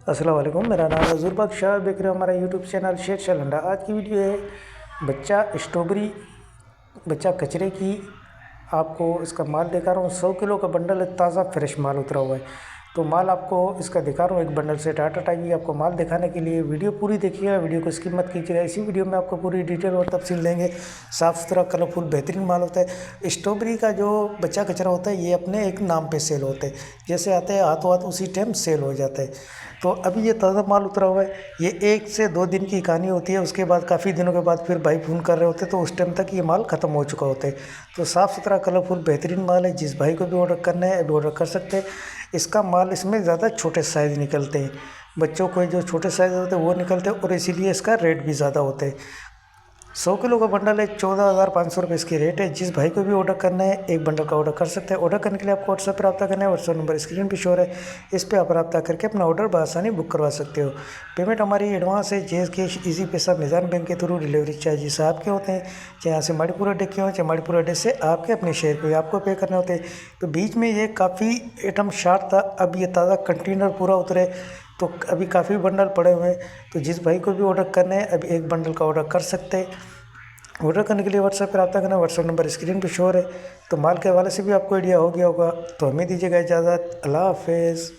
अस्सलाम वालेकुम, मेरा नाम है ज़ुरबक शाह। देख रहे हो हमारा यूट्यूब चैनल शेर शलंडा। आज की वीडियो है बच्चा स्ट्रॉबेरी, बच्चा कचरे की। आपको इसका माल दिखा रहा हूँ। 100 किलो का बंडल है, ताज़ा फ्रेश माल उतरा हुआ है। तो माल आपको इसका दिखा रहा हूँ एक बंडल से टाटा टाइप। आपको माल दिखाने के लिए वीडियो पूरी देखिएगा, वीडियो को स्किप मत कीजिएगा। इसी वीडियो में आपको पूरी डिटेल और तफसील देंगे। साफ़ सुथरा कलरफुल बेहतरीन माल होता है। स्ट्रॉबेरी का जो बच्चा कचरा होता है ये अपने एक नाम पे सेल होते हैं, जैसे आते हैं हाथों हाथ उसी टाइम सेल हो जाता है। तो अभी ये ताज़ा माल उतरा हुआ है। ये 1 से 2 दिन की कहानी होती है। उसके बाद काफ़ी दिनों के बाद फिर भाई फ़ोन कर रहे होते हैं, तो उस टाइम तक ये माल ख़त्म हो चुका होता है। तो साफ़ सुथरा कलरफुल बेहतरीन माल है। जिस भाई को भी ऑर्डर करना है अभी ऑर्डर कर सकते हैं। इसका माल इसमें ज़्यादा छोटे साइज़ निकलते हैं, बच्चों को जो छोटे साइज़ होते हैं वो निकलते हैं, और इसीलिए इसका रेट भी ज़्यादा होता है। 100 किलो का बंडल है, 14,500 रुपये इसकी रेट है। जिस भाई को भी ऑर्डर करना है एक बंडल का ऑर्डर कर सकते हैं। ऑर्डर करने के लिए आपको व्हाट्सएप पर रब्ता करना है। व्हाट्सएप नंबर स्क्रीन पर शो है, इस पर आप रब्ता करके अपना ऑर्डर बआसानी बुक करवा सकते हो। पेमेंट हमारी एडवांस है, जैस कैश, इजी पैसा, मिज़ान बैंक के थ्रू। डिलीवरी चार्जेस आपके होते हैं, चाहे यहाँ से मणिपुर अड्डे के हों चाहे मणिपुर अड्डे से आपके अपने शहर के आपको पे करने होते हैं। तो बीच में ये काफ़ी आइटम शार्ट था, अब ये ताज़ा कंटेनर पूरा उतरे, तो अभी काफ़ी बंडल पड़े हुए हैं। तो जिस भाई को भी ऑर्डर करना है अभी एक बंडल का ऑर्डर कर सकते हैं। ऑर्डर करने के लिए व्हाट्सएप पर रब्ता करना, व्हाट्सएप नंबर स्क्रीन पर शो है। तो माल के हवाले से भी आपको आइडिया हो गया होगा। तो हमें दीजिएगा इजाज़त। अल्लाह हाफ़िज़।